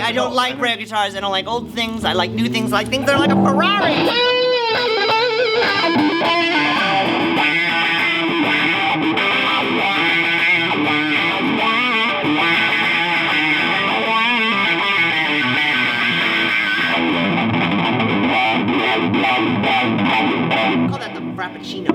I don't like rare guitars. I don't like old things. I like new things. I like things that are like a Ferrari. Call that the Frappuccino.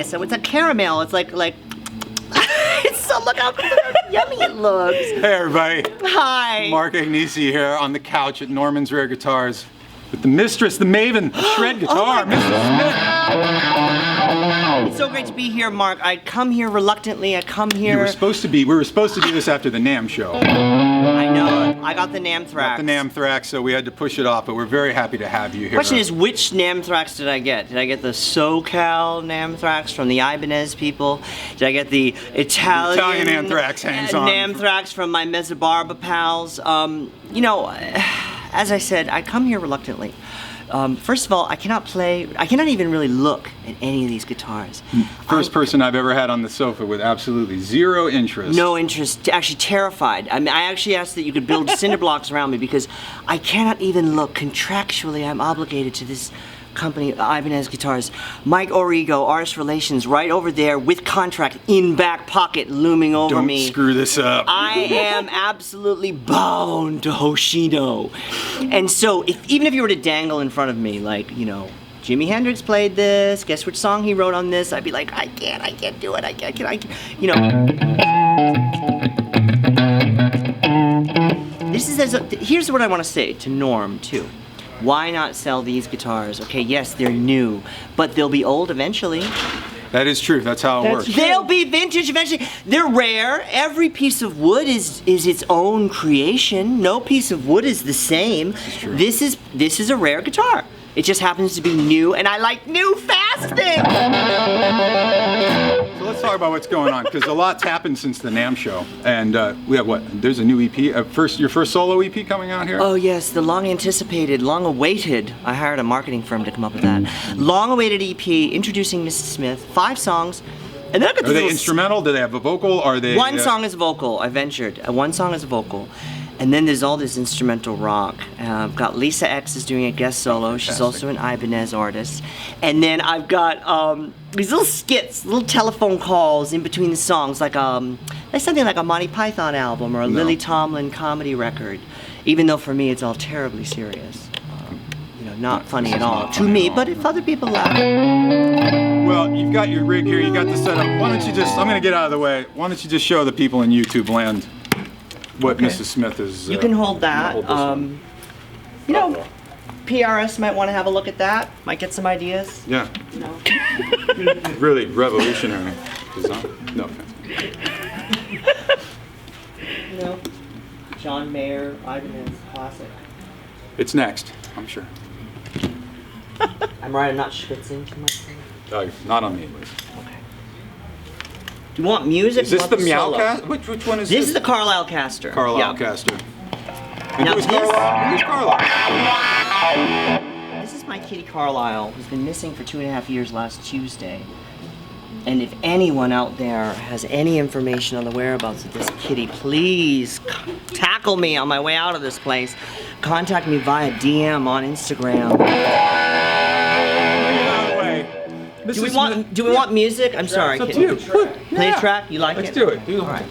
So it's a caramel. It's like it's so look how yummy it looks. Hey everybody. Hi. Mark Agnesi here on the couch at Norman's Rare Guitars with the mistress, the maven, of shred guitar, Mrs. Smith. It's so great to be here, Mark. I come here reluctantly. I come here. We were supposed to do this after the NAMM show. I know. I got the NAMM Thrax. Got the NAMM Thrax, so we had to push it off, but we're very happy to have you here. Question is, which NAMM Thrax did I get? Did I get the SoCal NAMM Thrax from the Ibanez people? Did I get the Italian Anthrax hangs on. NAMM Thrax from my Mezzabarba pals? You know, as I said, I come here reluctantly. First of all, I cannot even really look at any of these guitars. First person I've ever had on the sofa with absolutely zero interest. No interest, actually terrified. I mean, I actually asked that you could build cinder blocks around me because I cannot even look. Contractually, I'm obligated to this company, Ibanez Guitars. Mike Origo, Artist Relations, right over there with contract in back pocket looming over me. Don't screw this up. I am absolutely bound to Hoshino. And so, even if you were to dangle in front of me, like, you know, Jimi Hendrix played this, guess which song he wrote on this, I'd be like, I can't do it, I can't, you know. Here's what I want to say to Norm, too. Why not sell these guitars? Okay, yes, they're new, but they'll be old eventually. That is true. That's how it works. They'll be vintage eventually. They're rare. Every piece of wood is its own creation. No piece of wood is the same. This is a rare guitar. It just happens to be new, and I like new fast things. So let's talk about what's going on, because a lot's happened since the NAMM show, and we have what? There's a new EP. Your first solo EP coming out here? Oh yes, the long-anticipated, long-awaited. I hired a marketing firm to come up with that. Long-awaited EP introducing Mrs. Smith. 5 songs. And then I got Are they instrumental? Do they have a vocal? Are they? One song is a vocal. I ventured. One song is a vocal. And then there's all this instrumental rock. I've got Lisa X is doing a guest solo. She's also an Ibanez artist. And then I've got these little skits, little telephone calls in between the songs, like something like a Monty Python album or a Lily Tomlin comedy record. Even though for me it's all terribly serious. You know, not funny at all to me, but if other people laugh. Well, you've got your rig here. You got the setup. Why don't you just? I'm going to get out of the way. Why don't you just show the people in YouTube land what Mrs. Smith is. You can hold that. You know, PRS might want to have a look at that. Might get some ideas. Yeah. You know. Really revolutionary design. No offense. You know, John Mayer, Ibanez, classic. It's next, I'm sure. I'm right. I'm not schwitzing too much. Not on me, at least. Okay. Do you want music? Is this the Meowcaster? Which one is this? This is the Carlylecaster. Carlylecaster. Yeah. Now Who's Carlyle? This is my kitty Carlyle, who's been missing for 2.5 years last Tuesday. And if anyone out there has any information on the whereabouts of this kitty, please tackle me on my way out of this place. Contact me via DM on Instagram. Do we want music? I'm sorry. It's up to you. Play a track? You like it? Let's do it. All right.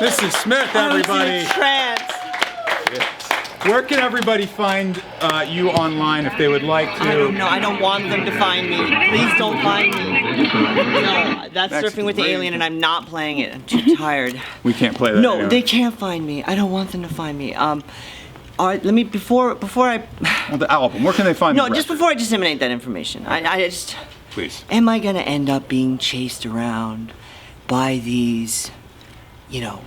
Mrs. Smith, everybody. I was in a trance. Where can everybody find you online if they would like to? I don't know. I don't want them to find me. Please don't find me. No, that's Surfing with the Alien, and I'm not playing it. I'm too tired. We can't play that. No, anyway. they can't find me. I don't want them to find me. All right, let me before I. Well, the album. Where can they find? No, the just record? before I disseminate that information, I just. Please. Am I gonna end up being chased around by these, you know?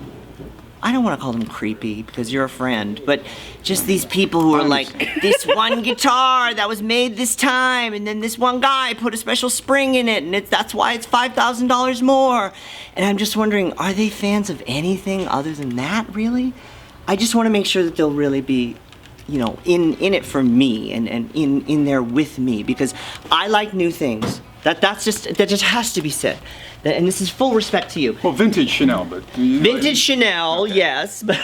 I don't want to call them creepy because you're a friend, but just these people who are like, this one guitar that was made this time, and then this one guy put a special spring in it, and that's why it's $5,000 more. And I'm just wondering, are they fans of anything other than that, really? I just want to make sure that they'll really be, you know, in it for me and in there with me, because I like new things. That just has to be said. And this is full respect to you. Well, vintage Chanel, but Vintage Chanel, yes, but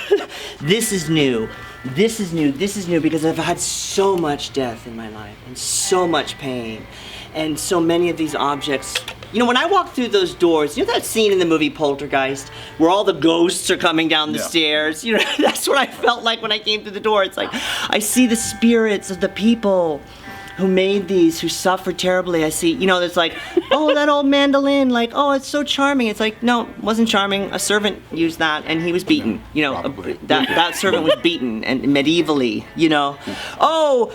this is new. This is new. This is new because I've had so much death in my life and so much pain, and so many of these objects. You know, when I walk through those doors, you know that scene in the movie Poltergeist where all the ghosts are coming down the stairs? You know, that's what I felt like when I came through the door. It's like I see the spirits of the people who made these, who suffered terribly. I see, you know, it's like, oh, that old mandolin, like, oh, it's so charming. It's like, no, it wasn't charming. A servant used that, and he was beaten. You know, that servant was beaten, and medievally, you know. Oh,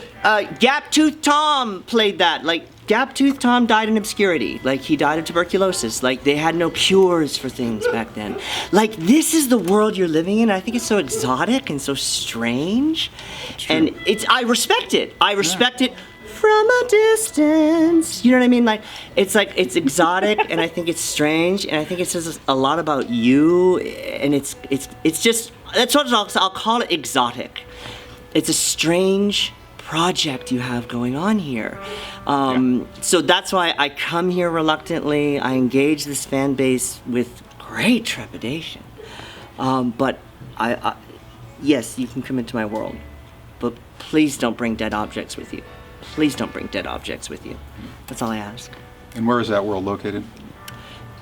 Gap-Toothed Tom played that. Like, Gap-Toothed Tom died in obscurity. Like, he died of tuberculosis. Like, they had no cures for things back then. Like, this is the world you're living in. I think it's so exotic and so strange. And I respect it. I respect it from a distance. You know what I mean? Like, it's exotic, and I think it's strange, and I think it says a lot about you, and it's just, that's what I'll call it, exotic. It's a strange project you have going on here. So that's why I come here reluctantly. I engage this fan base with great trepidation. But yes, you can come into my world, but please don't bring dead objects with you. Please don't bring dead objects with you. That's all I ask. And where is that world located?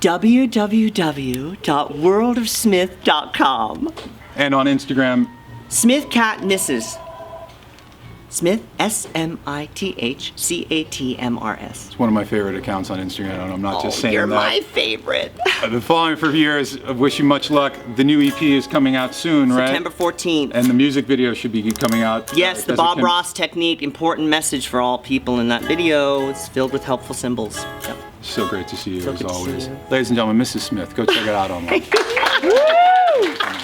www.worldofsmith.com. And on Instagram? Smith Cat Nisses. Smith, SMITHCATMRS. It's one of my favorite accounts on Instagram, and I'm not just saying you're that. my favorite. I've been following for years. I wish you much luck. The new EP is coming out soon, right? September 14th. And the music video should be coming out. Yes, the Bob Ross technique, important message for all people in that video. It's filled with helpful symbols. Yep. So great to see you, So as good to see always. you. Ladies and gentlemen, Mrs. Smith, go check it out online. Woo!